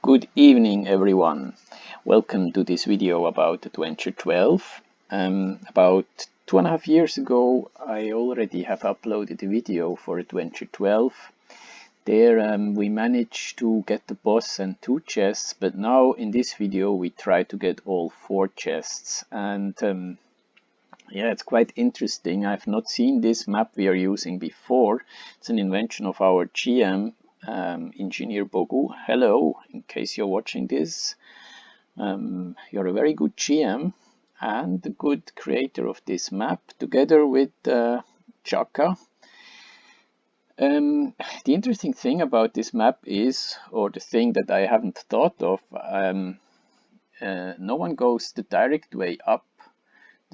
Good evening, everyone. Welcome to this video about Adventure 12. About 2.5 years ago, I already have uploaded a video for Adventure 12. There we managed to get the boss and 2 chests, but now in this video we try to get all 4 chests. And yeah, it's quite interesting. I've not seen this map we are using before. It's an invention of our GM, Engineer Bogu. Hello, in case you're watching this. You're a very good GM and a good creator of this map, together with Chaka. The interesting thing about this map is, or the thing that I haven't thought of, no one goes the direct way up,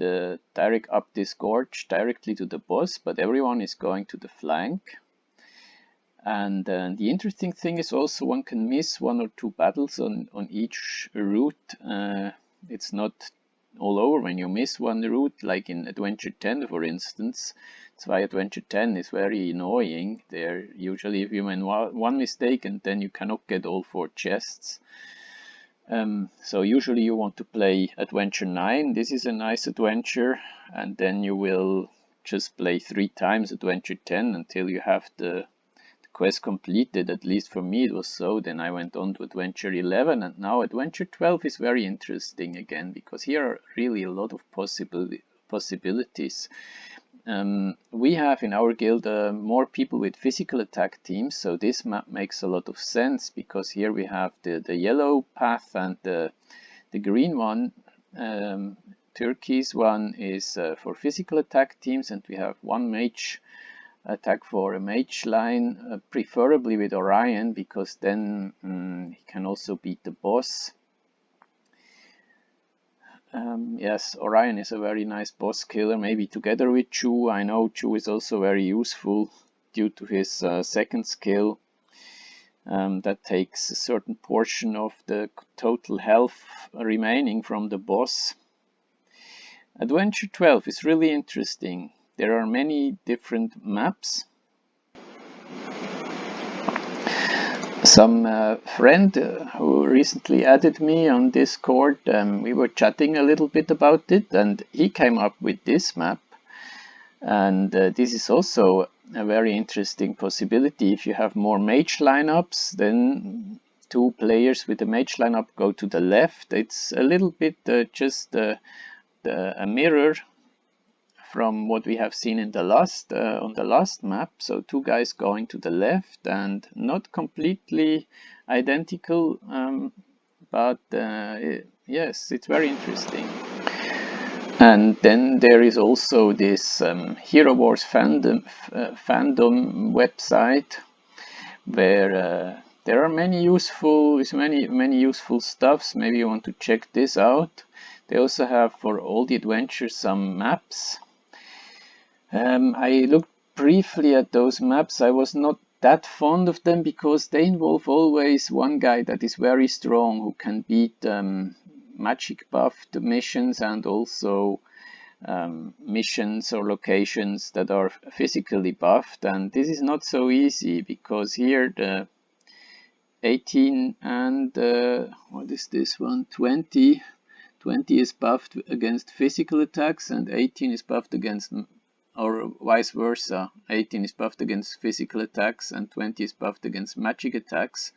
up this gorge directly to the boss, but everyone is going to the flank. And the interesting thing is also one can miss 1 or 2 battles on each route. It's not all over when you miss one route, like in Adventure 10 for instance. That's why Adventure 10 is very annoying. There usually if you make one mistake and then you cannot get all 4 chests. So usually you want to play Adventure 9. This is a nice adventure, and then you will just play 3 times Adventure 10 until you have the quest completed. At least for me it was so. Then I went on to Adventure 11, and now Adventure 12 is very interesting again, because here are really a lot of possibilities. We have in our guild more people with physical attack teams, so this map makes a lot of sense, because here we have the yellow path and the green one. Turkey's one is for physical attack teams, and we have 1 mage attack for a mage line, preferably with Orion, because then he can also beat the boss. Yes, Orion is a very nice boss killer, maybe together with Chu. I know Chu is also very useful due to his second skill that takes a certain portion of the total health remaining from the boss. Adventure 12 is really interesting. There are many different maps. Some friend who recently added me on Discord, we were chatting a little bit about it, and he came up with this map. And this is also a very interesting possibility. If you have more mage lineups, then 2 players with a mage lineup go to the left. It's a little bit just a mirror from what we have seen in the last on the last map. So 2 guys going to the left, and not completely identical, but yes, it's very interesting. And then there is also this Hero Wars fandom website, where there are many useful stuffs. Maybe you want to check this out. They also have for all the adventures some maps. I looked briefly at those maps. I was not that fond of them, because they involve always one guy that is very strong, who can beat magic buffed missions, and also missions or locations that are physically buffed. And this is not so easy, because here the 18 and what is this one? 20 is buffed against physical attacks, and 18 is buffed against, or vice versa. 18 is buffed against physical attacks and 20 is buffed against magic attacks.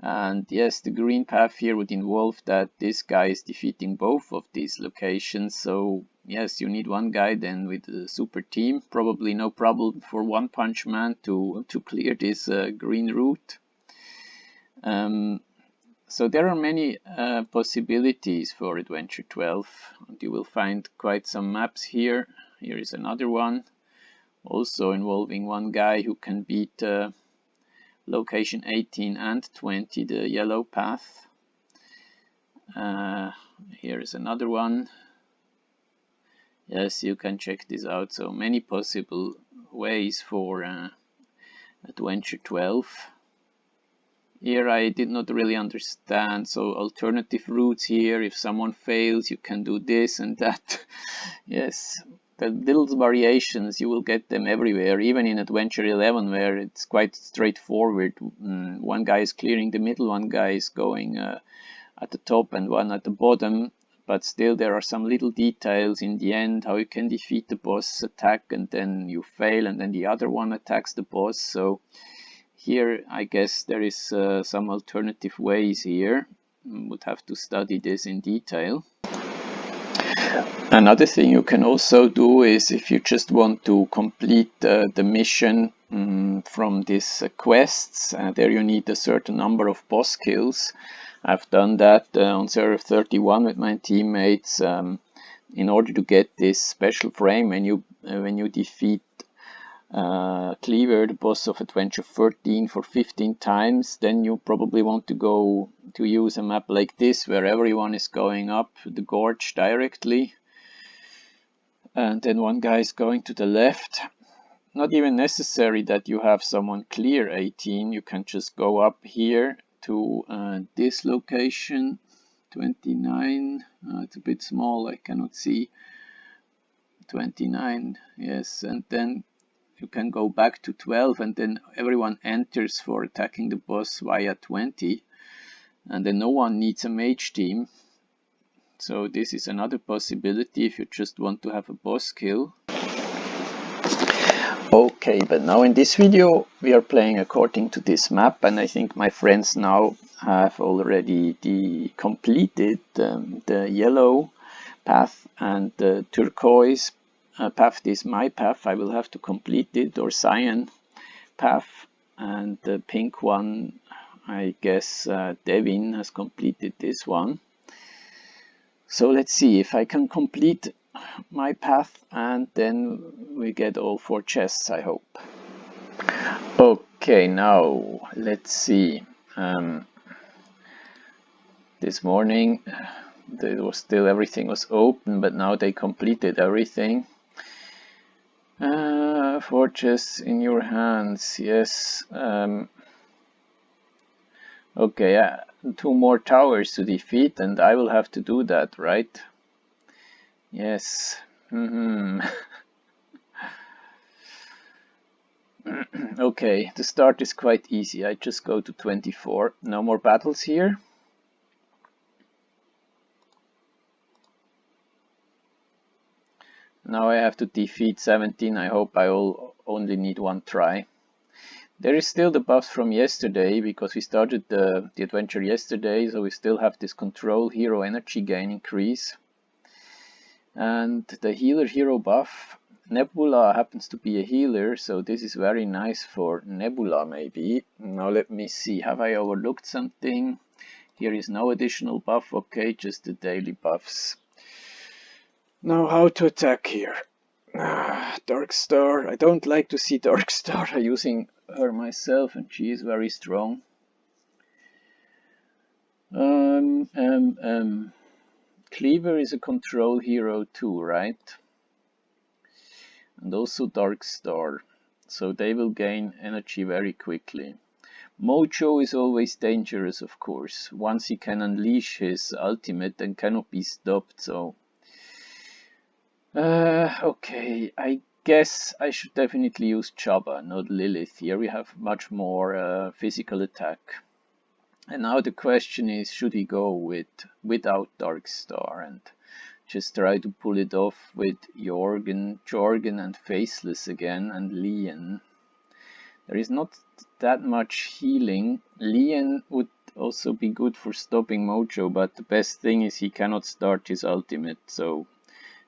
And yes, the green path here would involve that this guy is defeating both of these locations. So yes, you need one guy then with a super team. Probably no problem for One Punch Man to clear this green route. So there are many possibilities for Adventure 12, and you will find quite some maps here. Here is another one, also involving one guy who can beat location 18 and 20, the yellow path. Here is another one. Yes, you can check this out. So many possible ways for Adventure 12. Here I did not really understand. So alternative routes here. If someone fails, you can do this and that. Yes. the little variations, you will get them everywhere, even in Adventure 11, where it's quite straightforward. One guy is clearing the middle, one guy is going at the top and one at the bottom, but still there are some little details in the end, how you can defeat the boss attack and then you fail and then the other one attacks the boss. So here I guess there is some alternative ways here. Would have to study this in detail. Another thing you can also do is, if you just want to complete the mission from these quests, there you need a certain number of Bosskills. I've done that on server 31 with my teammates in order to get this special frame. When you defeat Cleaver, the boss of Adventure 13, for 15 times, then you probably want to go to use a map like this, where everyone is going up the gorge directly, and then one guy is going to the left. Not even necessary that you have someone clear 18, you can just go up here to this location, 29, it's a bit small, I cannot see, 29, yes, and then you can go back to 12 and then everyone enters for attacking the boss via 20, and then no one needs a mage team. So this is another possibility if you just want to have a boss kill. Okay, but now in this video we are playing according to this map, and I think my friends now have already completed the yellow path, and the turquoise path is my path. I will have to complete it, or cyan path, and the pink one, I guess Devin has completed this one. So let's see if I can complete my path, and then we get all 4 chests, I hope. Okay, now let's see. This morning there was still everything was open, but now they completed everything. 4 chests in your hands, yes. Okay, 2 more towers to defeat, and I will have to do that, right? Yes. Okay, the start is quite easy. I just go to 24. No more battles here. Now I have to defeat 17. I hope I only need 1 try. There is still the buffs from yesterday, because we started the adventure yesterday, so we still have this control hero energy gain increase. And the healer hero buff. Nebula happens to be a healer, so this is very nice for Nebula maybe. Now let me see, have I overlooked something? Here is no additional buff, okay, just the daily buffs. Now how to attack here? Dark Star, I don't like to see Dark Star. I'm using her myself and she is very strong. Cleaver is a control hero too, right? And also Dark Star, so they will gain energy very quickly. Mojo is always dangerous, of course. Once he can unleash his ultimate and cannot be stopped, so... okay, I guess I should definitely use Jabba, not Lilith. Here we have much more physical attack. And now the question is, should he go without Dark Star and just try to pull it off with Jorgen and Faceless again, and Lian. There is not that much healing. Lian would also be good for stopping Mojo, but the best thing is he cannot start his ultimate, so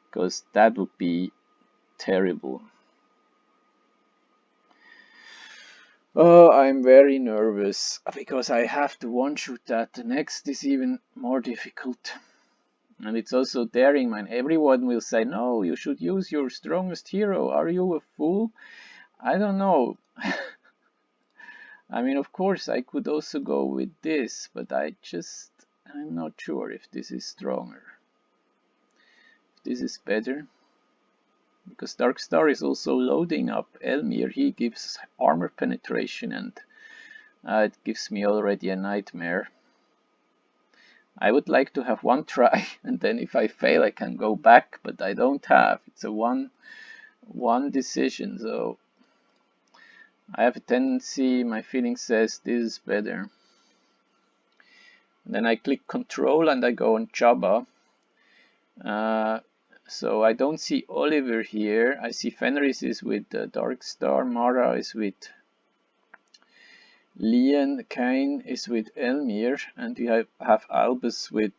because that would be terrible. Oh, I'm very nervous because I have to one-shoot that. The next is even more difficult. And it's also daring, man. Everyone will say, no, you should use your strongest hero. Are you a fool? I don't know. I mean, of course, I could also go with this, but I'm not sure if this is stronger. If this is better. Because Dark Star is also loading up Elmir. He gives armor penetration, and it gives me already a nightmare. I would like to have one try, and then if I fail I can go back, but I don't have. It's a one decision, so I have a tendency, my feeling says this is better. And then I click Control and I go on Jabba. So I don't see Oliver here. I see Fenris is with Dark Star, Mara is with Lian, Kane is with Elmir, and we have Albus with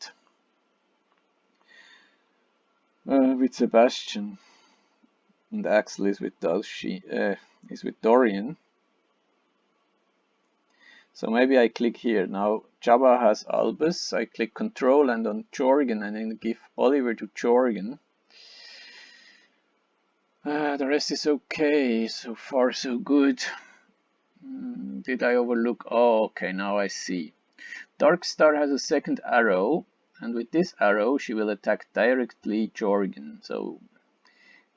Sebastian, and Axel is with Dorian. So maybe I click here. Now Jabba has Albus, I click Control and on Jorgen and then give Oliver to Jorgen. The rest is okay, so far so good. Did I overlook? Oh, okay, now I see. Dark Star has a second arrow, and with this arrow she will attack directly Jorgen, so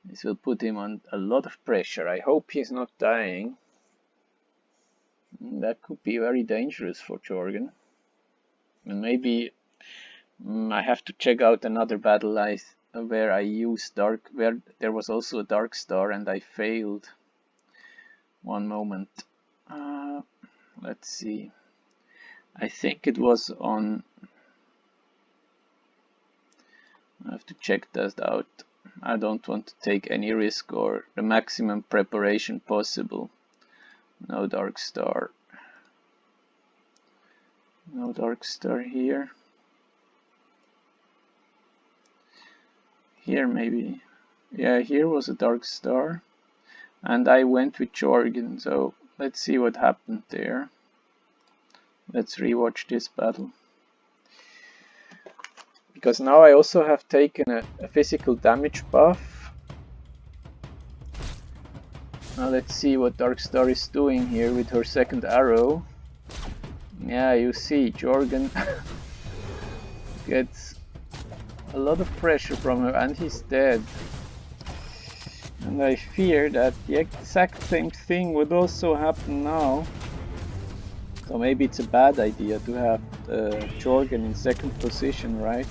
this will put him on a lot of pressure. I hope he's not dying. That could be very dangerous for Jorgen. And maybe I have to check out another battle where I used where there was also a Dark Star and I failed. One moment. Let's see. I think it was on. I have to check that out. I don't want to take any risk or the maximum preparation possible. No Dark Star. No Dark Star here. Here maybe. Yeah, here was a Dark Star. And I went with Jorgen, so let's see what happened there. Let's rewatch this battle. Because now I also have taken a physical damage buff. Now let's see what Dark Star is doing here with her second arrow. Yeah, you see, Jorgen gets a lot of pressure from her and he's dead. And I fear that the exact same thing would also happen now. So maybe it's a bad idea to have Jorgen in second position, right?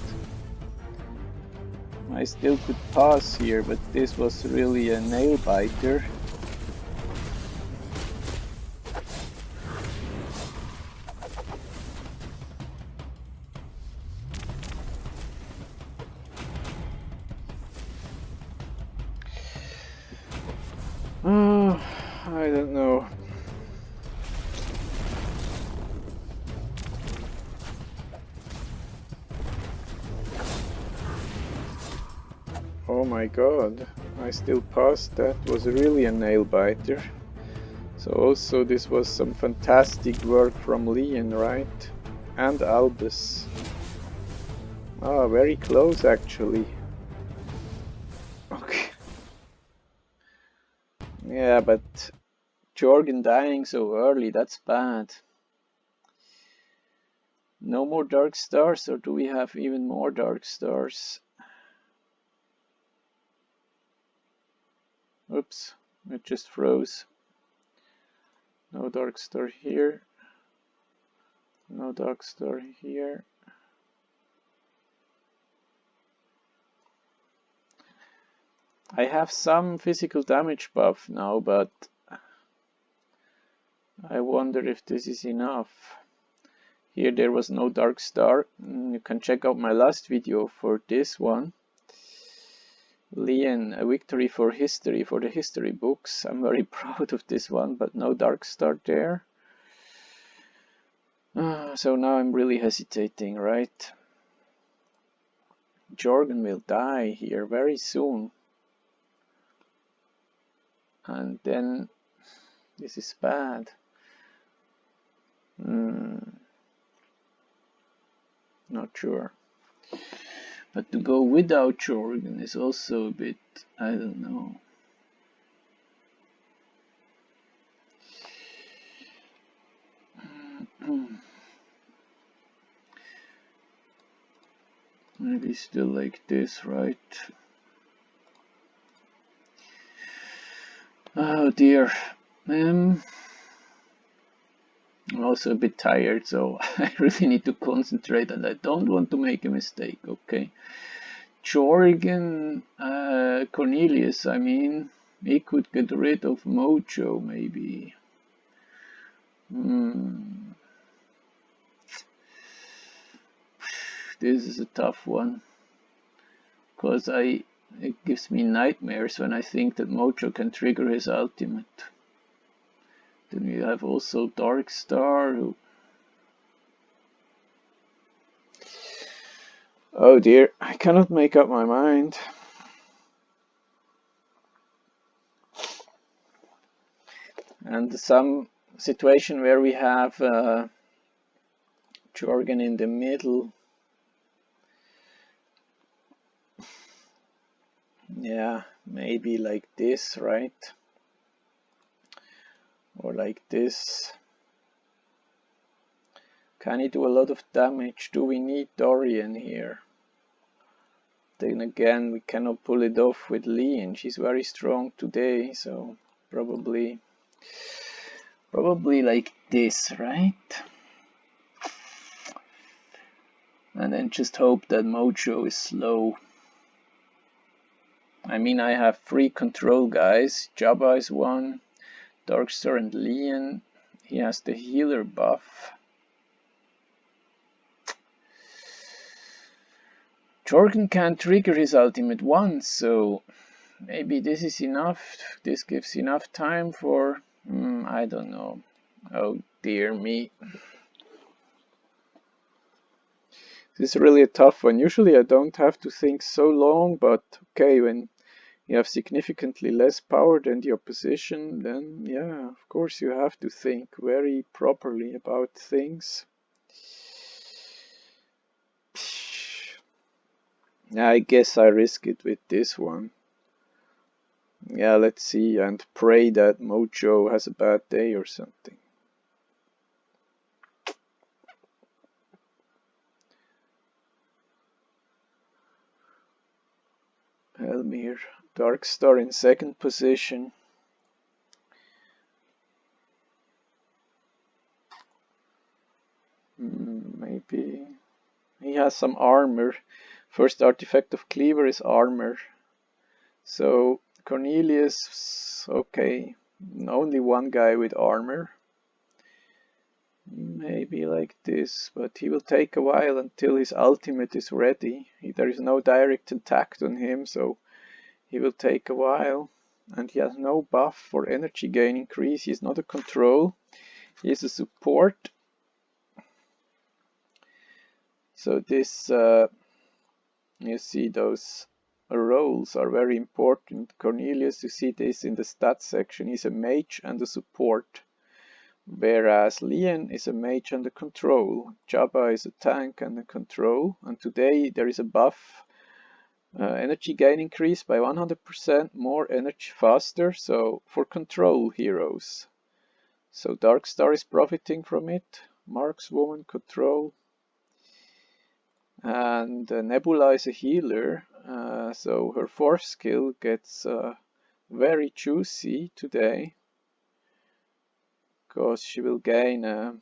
I still could pass here, but this was really a nail biter. I don't know. Oh my god, I still passed. That was really a nail biter. So also this was some fantastic work from Lian, right? And Albus. Ah, very close actually. Okay. Yeah, but Jorgen dying so early, that's bad. No more Dark Stars, or do we have even more Dark Stars? Oops, it just froze. No Dark Star here. No Dark Star here. I have some physical damage buff now, but I wonder if this is enough. Here there was no Dark Star. You can check out my last video for this one. Lian, a victory for history, for the history books. I'm very proud of this one, but no Dark Star there. So now I'm really hesitating, right? Jorgen will die here very soon. And then this is bad. Not sure. But to go without Jorgen is also a bit, I don't know. Maybe still like this, right? Oh dear. I'm also a bit tired, so I really need to concentrate and I don't want to make a mistake. Okay. Jorgen Cornelius, I mean, he could get rid of Mojo, maybe. This is a tough one, because it gives me nightmares when I think that Mojo can trigger his ultimate. Then we have also Dark Star, who... Oh dear, I cannot make up my mind. And some situation where we have Jorgen in the middle. Yeah, maybe like this, right? Or like this. Can he do a lot of damage? Do we need Dorian here? Then again, we cannot pull it off with Leon. She's very strong today, so probably like this, right? And then just hope that Mojo is slow. I mean, I have 3 control guys. Jabba is one, Darkstar and Leon. He has the healer buff. Jorgen can't trigger his ultimate once, so maybe this is enough. This gives enough time for... I don't know. Oh dear me. This is really a tough one. Usually I don't have to think so long, but okay, when you have significantly less power than the opposition, then yeah, of course you have to think very properly about things. Yeah, I guess I risk it with this one. Yeah, let's see, and pray that Mojo has a bad day or something. Elmir, Darkstar in 2nd position. Maybe he has some armor. First artifact of Cleaver is armor. So Cornelius, okay, only one guy with armor. Maybe like this, but he will take a while until his ultimate is ready. There is no direct attack on him, so he will take a while. And he has no buff for energy gain increase. He is not a control. He is a support. So this, you see those roles are very important. Cornelius, you see this in the stats section, he's a mage and a support. Whereas Leon is a mage and a control. Jabba is a tank and a control. And today there is a buff. Energy gain increase by 100%, more energy faster, so for control heroes. So Darkstar is profiting from it. Markswoman control. And Nebula is a healer, so her force skill gets very juicy today, because she will gain,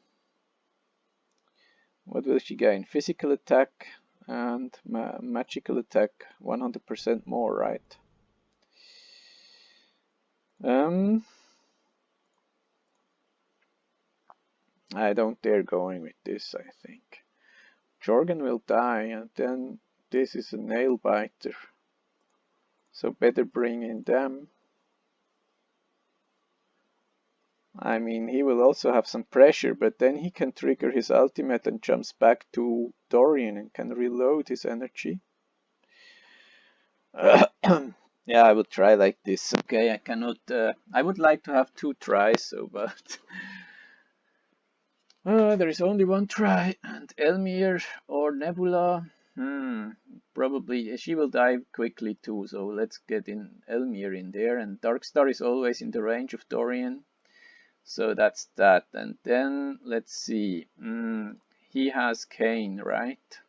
what will she gain? Physical attack and magical attack 100% more, right? I don't dare going with this, I think. Jorgen will die, and then this is a nail biter. So better bring in them. I mean, he will also have some pressure, but then he can trigger his ultimate and jumps back to Dorian and can reload his energy. Yeah, I will try like this. Okay, I cannot... I would like to have 2 tries, so, but... there is only 1 try, and Elmir or Nebula... probably she will die quickly too, so let's get in Elmir in there, and Darkstar is always in the range of Dorian. So that's that, and then let's see. He has Kane, right?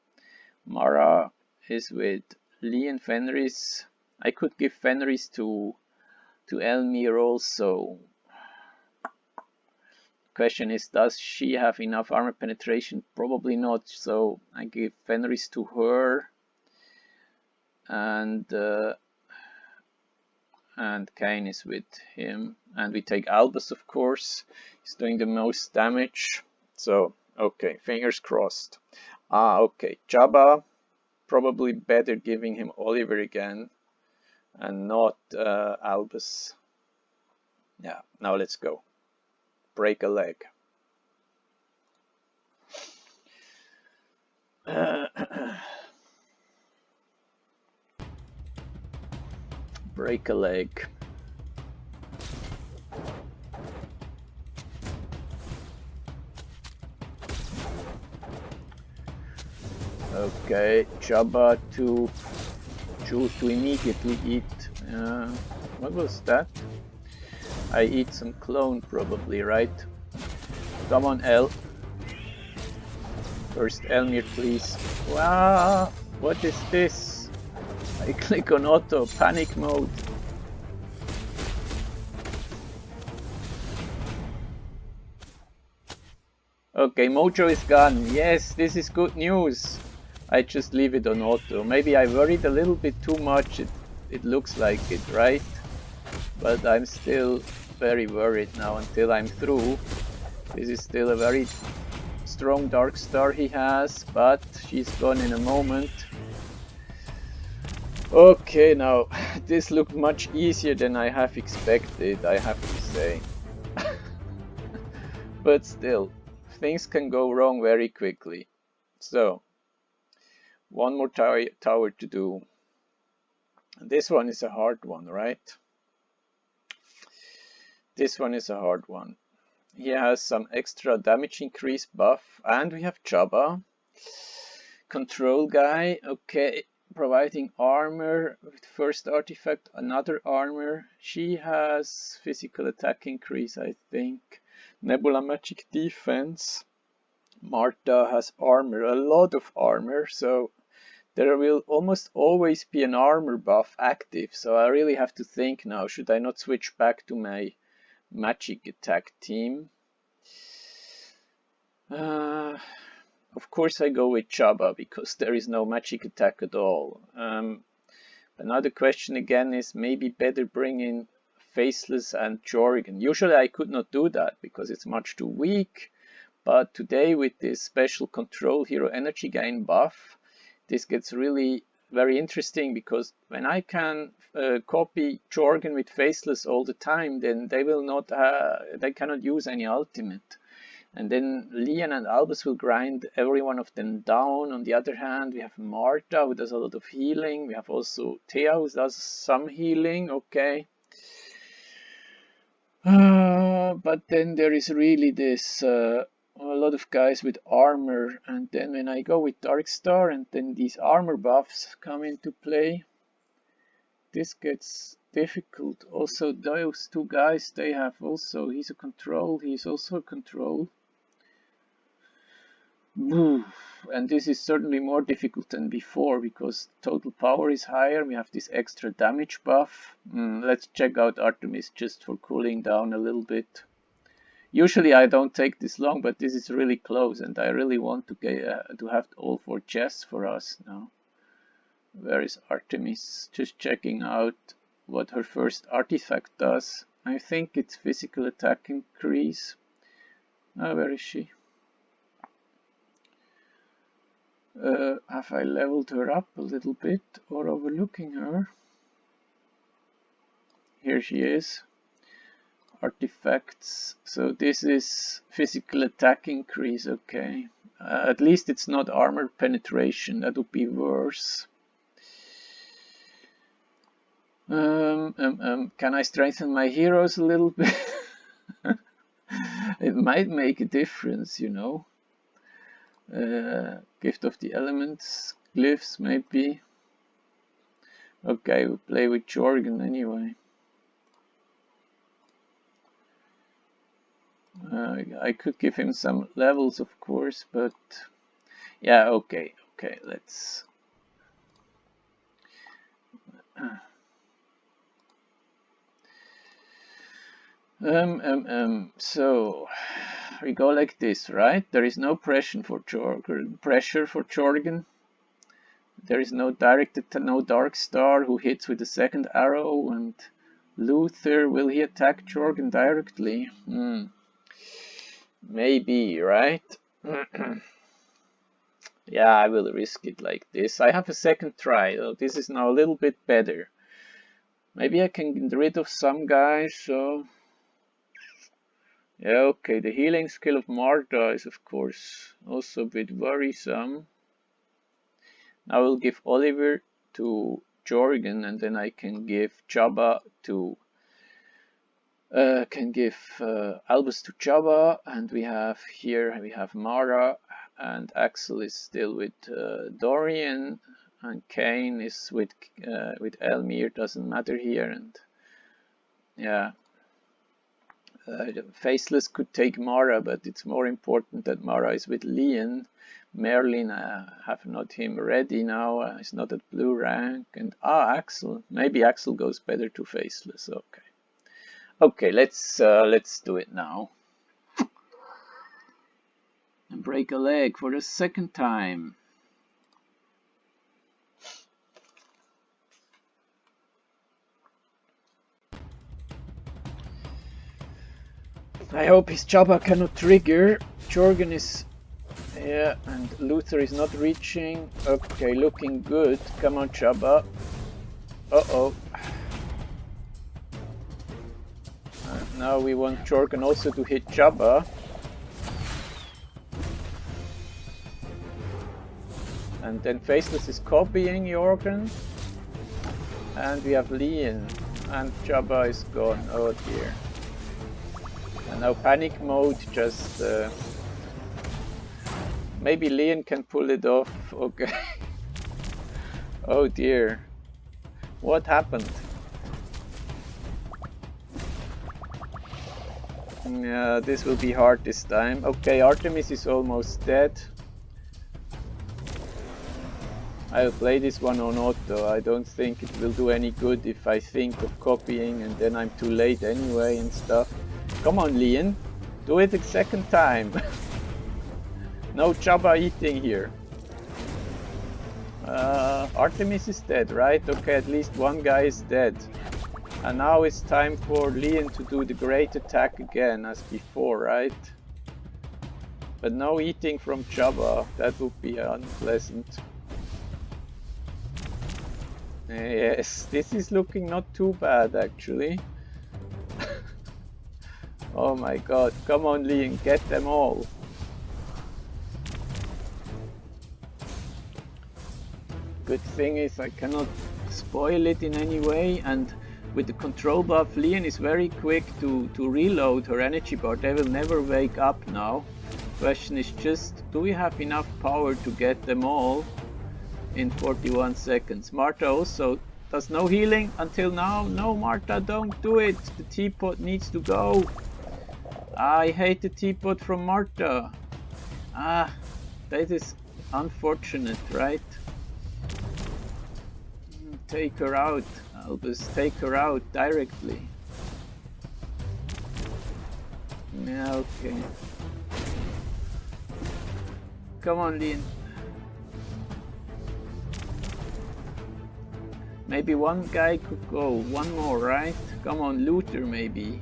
Mara is with Lee and Fenris. I could give Fenris to Elmir also. question is, does she have enough armor penetration? Probably not, so I give Fenris to her, and Kane is with him, and we take Albus, of course. He's doing the most damage, so okay, fingers crossed. Okay, Jabba, probably better giving him Oliver again and not Albus. Yeah, now let's go. Break a leg. Break a leg. Okay, Jabba to choose to immediately eat. What was that? I eat some clone probably, right? Come on, El. First Elmir, please. Wow, what is this? I click on auto, panic mode. Okay, Mojo is gone. Yes, this is good news. I just leave it on auto. Maybe I worried a little bit too much. It looks like it, right? But I'm still very worried now until I'm through. This is still a very strong Dark Star he has, but she's gone in a moment. Okay, now this looked much easier than I have expected, I have to say. But still, things can go wrong very quickly. So, one more tower to do. This one is a hard one, right? This one is a hard one. He has some extra damage increase buff, and we have Jabba. Control guy, okay, providing armor with first artifact, another armor. She has physical attack increase, I think. Nebula magic defense. Marta has armor, a lot of armor, so there will almost always be an armor buff active, so I really have to think now, should I not switch back to my magic attack team? Of course I go with Jabba, because there is no magic attack at all. Another question again is maybe better bring in Faceless and Jorgen. Usually I could not do that, because it's much too weak. But today with this special control hero energy gain buff, this gets really very interesting, because when I can copy Jorgen with Faceless all the time, then they will not they cannot use any ultimate. And then Leon and Albus will grind every one of them down. On the other hand, we have Marta, who does a lot of healing. We have also Thea, who does some healing, okay. But then there is really this a lot of guys with armor, and then when I go with Darkstar and then these armor buffs come into play, this gets difficult. Also those two guys, they have also, he's a control, he's also a control. And this is certainly more difficult than before, because total power is higher. We have this extra damage buff. Let's check out Artemis just for cooling down a little bit. Usually I don't take this long, but this is really close, and I really want to get to have all 4 chests for us now. Where is Artemis? Just checking out what her first artifact does. I think it's physical attack increase. Where is she? Have I leveled her up a little bit or overlooking her? Here she is. Artifacts. So this is physical attack increase, okay. At least it's not armor penetration, that would be worse. Can I strengthen my heroes a little bit? It might make a difference, you know. Gift of the Elements, glyphs maybe. Okay, we'll play with Jorgen anyway. I could give him some levels, of course, but yeah, okay, let's. So we go like this, right? There is no pressure for Jorgen. There is no no Dark Star who hits with the second arrow, and Luther, will he attack Jorgen directly? Maybe, right? Yeah, I will risk it like this. I have a second try, though. This is now a little bit better. Maybe I can get rid of some guys, so... Yeah, okay, the healing skill of Marta is of course also a bit worrisome. I will give Oliver to Jorgen, and then I can give Jabba to Albus to Jabba, and we have Mara, and Axel is still with Dorian, and Kane is with Elmir. Doesn't matter here, and yeah. Faceless could take Mara, but it's more important that Mara is with Leon. Merlin, I have not him ready now. He's not at blue rank. And Axel. Maybe Axel goes better to Faceless. Okay. Okay, let's do it now. And break a leg for the second time. I hope his Jabba cannot trigger. Jorgen is... Yeah, and Luther is not reaching. Okay, looking good. Come on, Jabba. Uh-oh. Now we want Jorgen also to hit Jabba. And then Faceless is copying Jorgen. And we have Leon. And Jabba is gone. Oh dear. And now panic mode, just maybe Leon can pull it off. Okay. Oh dear. What happened? Yeah, this will be hard this time. Okay, Artemis is almost dead. I'll play this one on auto. I don't think it will do any good if I think of copying and then I'm too late anyway and stuff. Come on, Leon. Do it a second time. No Jabba eating here. Artemis is dead, right? Okay, at least one guy is dead. And now it's time for Leon to do the great attack again as before, right? But no eating from Jabba. That would be unpleasant. Yes, this is looking not too bad actually. Oh my god, come on Leon, get them all. Good thing is I cannot spoil it in any way, and with the control buff Leon is very quick to reload her energy bar. They will never wake up now. Question is just, do we have enough power to get them all in 41 seconds? Marta also does no healing until now. No Marta, don't do it. The teapot needs to go. I hate the teapot from Marta. That is unfortunate, right? Take her out, Albus, take her out directly. Yeah, okay. Come on, Leon. Maybe one guy could go, one more, right? Come on, Luther maybe.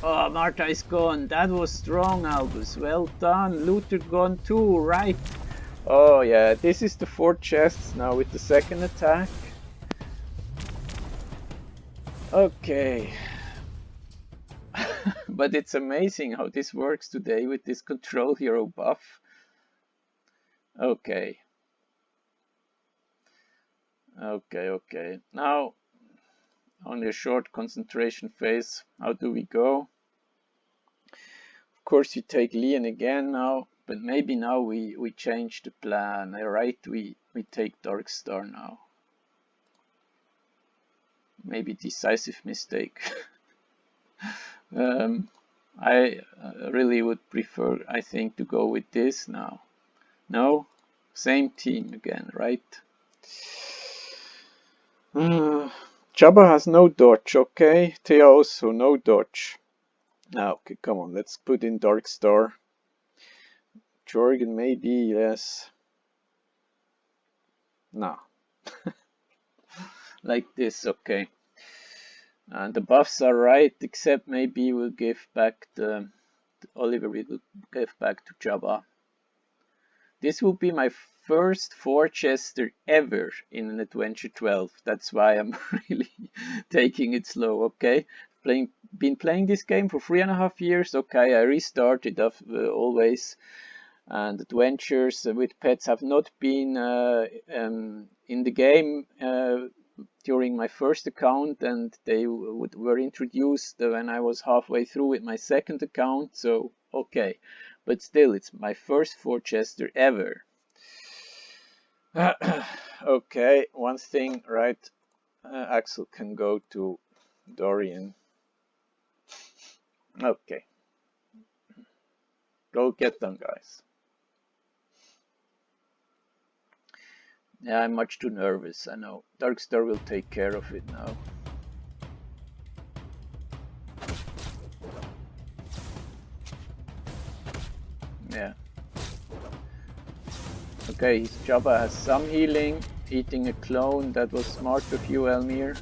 Oh, Marta is gone. That was strong, Albus. Well done. Luther gone too, right? Oh yeah, this is the 4 chests now with the second attack. Okay. But it's amazing how this works today with this control hero buff. Okay. Okay. Now, only a short concentration phase. How do we go? Of course, you take Leon again now, but maybe now we change the plan. Right, we take Dark Star now. Maybe decisive mistake. I really would prefer, I think, to go with this now. No, same team again, right? Jabba has no dodge, okay? Thea also, no dodge. Now, okay, come on, let's put in Dark Star. Jorgen maybe, yes. No. Like this, okay. And the buffs are right, except maybe we'll give back Oliver will give back to Jabba. This will be my first 4-chester ever in an Adventure 12. That's why I'm really taking it slow, okay? Been playing this game for 3.5 years, okay? I restarted always. And adventures with pets have not been in the game during my first account, and they were introduced when I was halfway through with my second account, so okay. But still, it's my first 4-chester ever. Okay, one thing, right? Axel can go to Dorian. Okay. Go get them, guys. Yeah, I'm much too nervous, I know. Darkstar will take care of it now. Yeah. Okay, his Jabba has some healing. Eating a clone, that was smart of you, Elmir.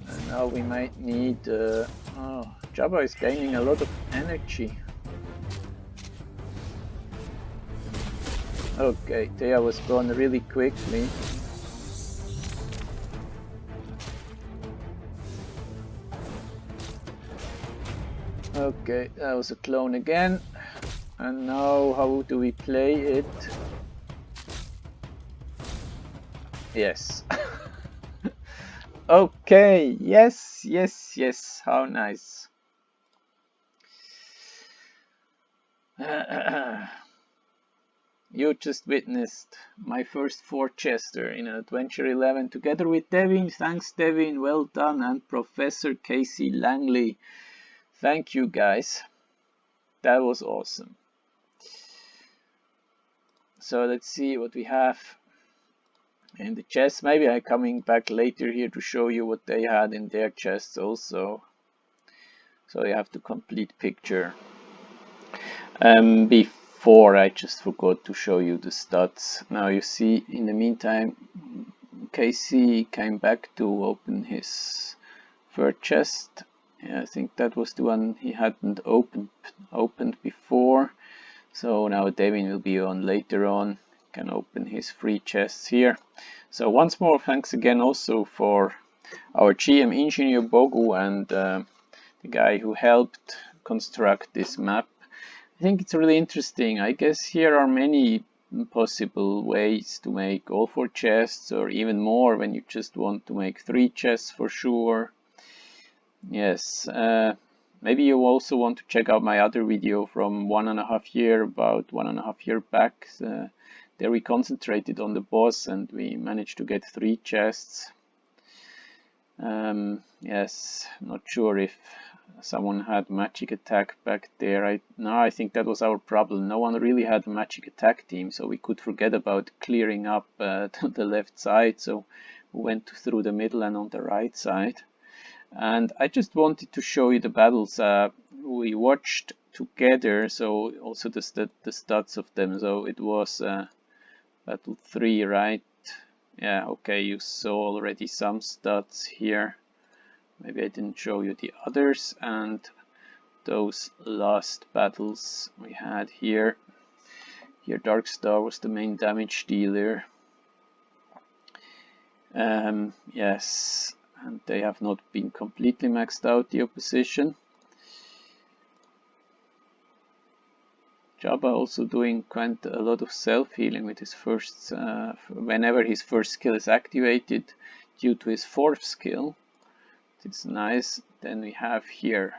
And now we might need... oh, Jabba is gaining a lot of energy. Okay, Thea was gone really quickly. Okay, that was a clone again. And now, how do we play it? Yes. Okay, yes, yes, yes, how nice. You just witnessed my first 4-chester in Adventure 11 together with Devin. Thanks, Devin, well done, and Professor Casey Langley. Thank you, guys. That was awesome. So let's see what we have in the chest. Maybe I'm coming back later here to show you what they had in their chests also. So you have the complete picture. Before I just forgot to show you the stats. Now you see in the meantime Casey came back to open his third chest. Yeah, I think that was the one he hadn't opened before. So now Devin will be on later on, can open his 3 chests here. So once more, thanks again also for our GM engineer Bogu and the guy who helped construct this map. I think it's really interesting. I guess here are many possible ways to make all 4 chests, or even more when you just want to make 3 chests for sure. Yes, maybe you also want to check out my other video from 1.5 year, about 1.5 year back. There we concentrated on the boss and we managed to get 3 chests. Yes, not sure if someone had magic attack back there. No, I think that was our problem. No one really had a magic attack team, so we could forget about clearing up the left side. So we went through the middle and on the right side. And I just wanted to show you the battles we watched together, so also the stats of them. So it was battle 3, right? Yeah, okay, you saw already some stats here. Maybe I didn't show you the others, and those last battles we had here. Here Darkstar was the main damage dealer. Yes, and they have not been completely maxed out, the opposition. Jabba also doing quite a lot of self-healing with his first, whenever his first skill is activated due to his 4th skill. It's nice. Then we have here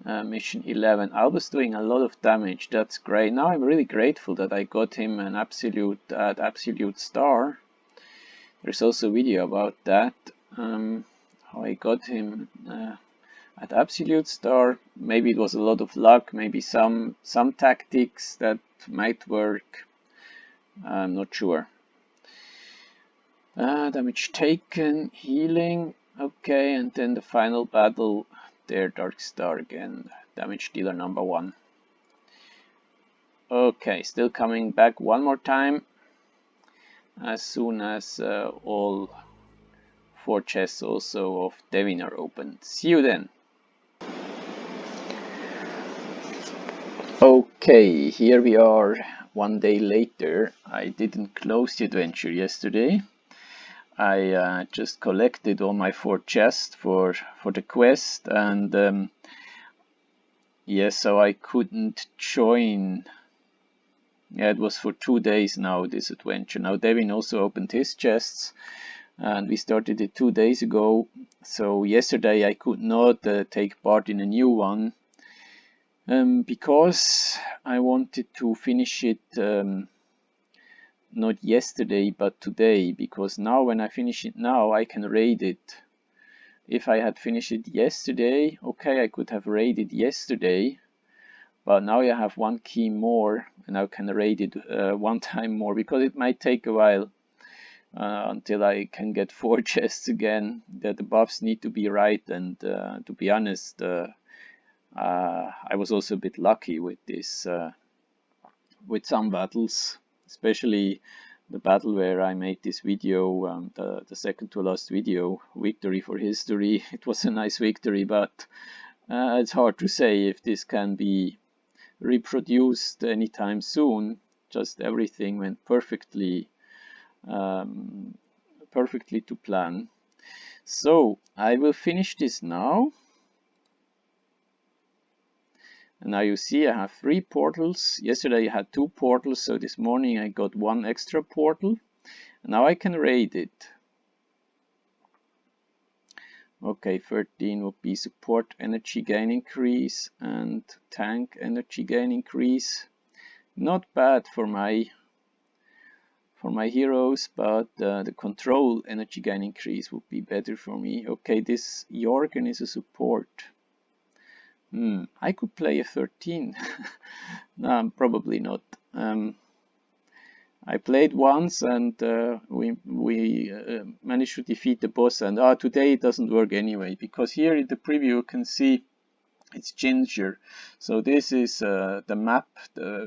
mission 11. Alba's doing a lot of damage. That's great. Now I'm really grateful that I got him an absolute star. There's also a video about that. How I got him at absolute star. Maybe it was a lot of luck. Maybe some tactics that might work. I'm not sure. Damage taken, healing, okay, and then the final battle, there Dark Star again, damage dealer number 1. Okay, still coming back one more time, as soon as all 4 chests also of Devin are open. See you then! Okay, here we are one day later. I didn't close the adventure yesterday. I just collected all my 4 chests for the quest, and yes, so I couldn't join. Yeah, it was for 2 days now, this adventure. Now Devin also opened his chests, and we started it 2 days ago. So yesterday I could not take part in a new one, because I wanted to finish it not yesterday but today, because now when I finish it now I can raid it. If I had finished it yesterday, okay, I could have raided yesterday, but now I have 1 key more and I can raid it 1 time more, because it might take a while until I can get 4 chests again. The buffs need to be right, and to be honest, I was also a bit lucky with this, with some battles, especially the battle where I made this video, the second to last video, Victory for History. It was a nice victory, but it's hard to say if this can be reproduced anytime soon. Just everything went perfectly, perfectly to plan. So I will finish this now. And now you see I have 3 portals. Yesterday I had 2 portals, so this morning I got 1 extra portal. Now I can raid it. Okay, 13 would be support energy gain increase and tank energy gain increase. Not bad for my heroes, but the control energy gain increase would be better for me. Okay, this Jorgen is a support. I could play a 13. No, probably not. I played once and we managed to defeat the boss, and today it doesn't work anyway, because here in the preview you can see it's Ginger. So this is the map.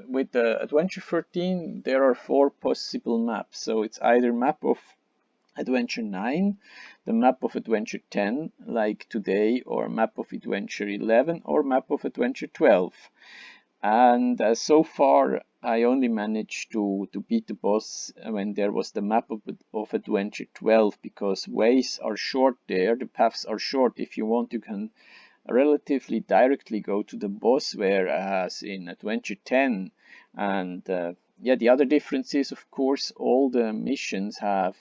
With the Adventure 13 there are 4 possible maps. So it's either map of Adventure 9, the map of Adventure 10 like today, or map of Adventure 11, or map of Adventure 12. And so far I only managed to beat the boss when there was the map of Adventure 12, because ways are short there, the paths are short. If you want, you can relatively directly go to the boss, whereas in Adventure 10, and yeah, the other difference is, of course, all the missions have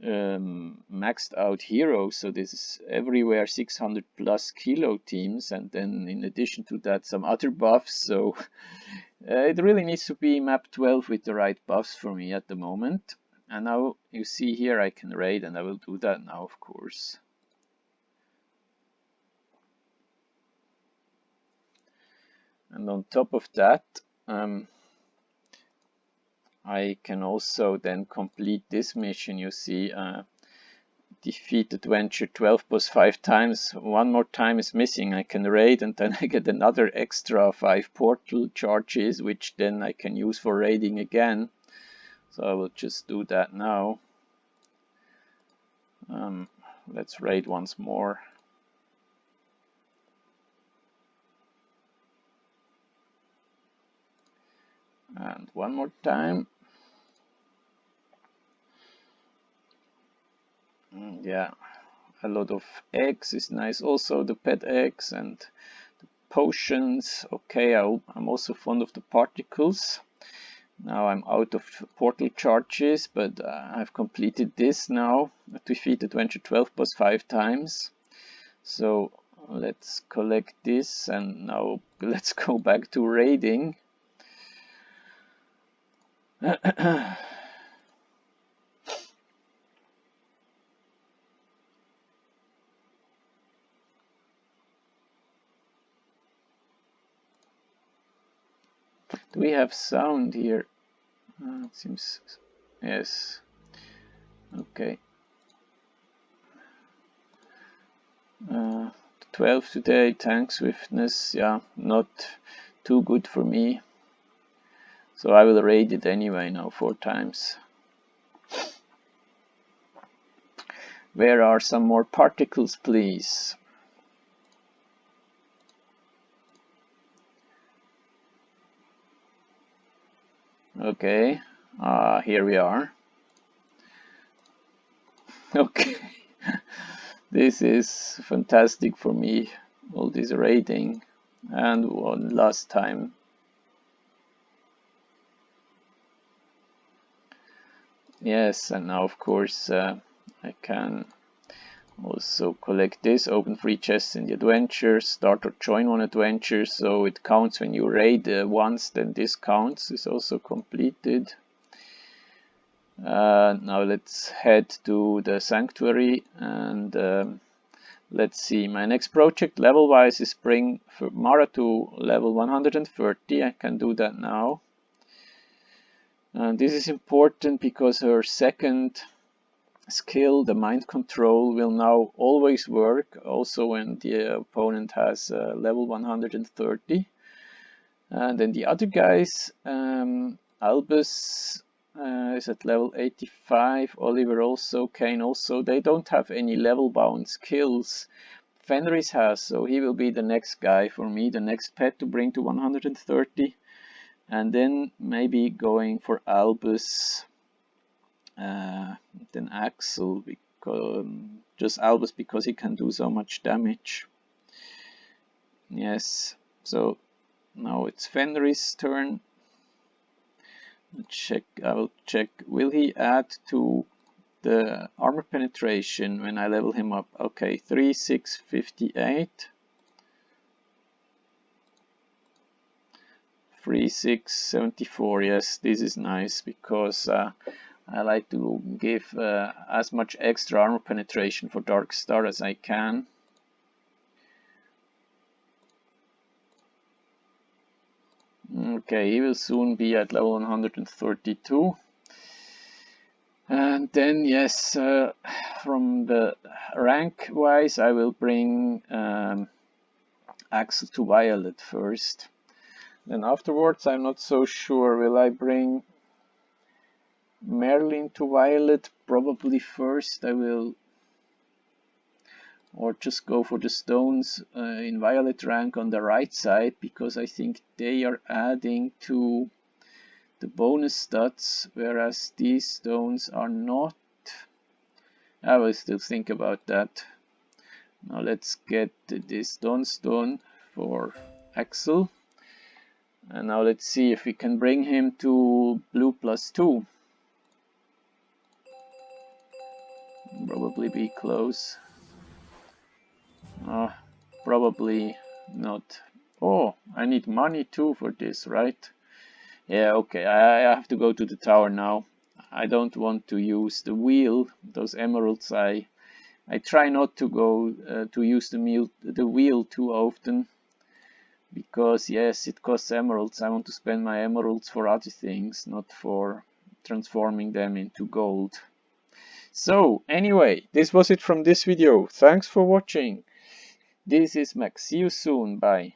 maxed out heroes, so this is everywhere 600 plus kilo teams, and then in addition to that some other buffs. So it really needs to be map 12 with the right buffs for me at the moment. And now you see here I can raid, and I will do that now, of course. And on top of that, I can also then complete this mission. You see, defeat Adventure 12 boss 5 times. 1 more time is missing. I can raid, and then I get another extra 5 portal charges, which then I can use for raiding again. So I will just do that now. Let's raid once more. And 1 more time. Yeah, a lot of eggs is nice. Also the pet eggs and the potions. Okay, I'm also fond of the particles. Now I'm out of portal charges, but I've completed this now. Defeat Adventure 12 boss 5 times. So let's collect this, and now let's go back to raiding. Do we have sound here? It seems, yes. Okay. 12 today, tank swiftness, yeah, not too good for me. So I will raid it anyway now 4 times. Where are some more particles, please? Okay, here we are. Okay, this is fantastic for me, all this raiding. And one last time. Yes, and now of course I can also collect this, open free chests in the adventure, start or join one adventure, so it counts when you raid once, then this counts, is also completed. Now let's head to the sanctuary and let's see, my next project level wise is bring Mara to level 130, I can do that now. And this is important because her second skill, the mind control, will now always work, also when the opponent has level 130. And then the other guys, Albus is at level 85, Oliver also, Kane also, they don't have any level bound skills. Fenris has, so he will be the next guy for me, the next pet to bring to 130. And then maybe going for Albus, then Axel, because just Albus because he can do so much damage. Yes, so now it's Fenris' turn. I will check, will he add to the armor penetration when I level him up? Okay, 3, 6, 58. 3, 6, 74. Yes, this is nice because I like to give as much extra armor penetration for Dark Star as I can. Okay, he will soon be at level 132. And then, yes, from the rank wise, I will bring Axel to Violet first. Then afterwards, I'm not so sure. Will I bring Merlin to Violet? Probably first. I will, or just go for the stones in Violet rank on the right side, because I think they are adding to the bonus stats, whereas these stones are not. I will still think about that. Now let's get this stone for Axel. And now let's see if we can bring him to blue +2. Probably be close. Probably not. Oh, I need money too for this, right? Yeah, okay, I have to go to the tower now. I don't want to use the wheel, those emeralds. I try not to go to use the wheel too often, because yes, it costs emeralds. I want to spend my emeralds for other things, not for transforming them into gold. So anyway, this was it from this video. Thanks for watching. This is Max. See you soon. Bye.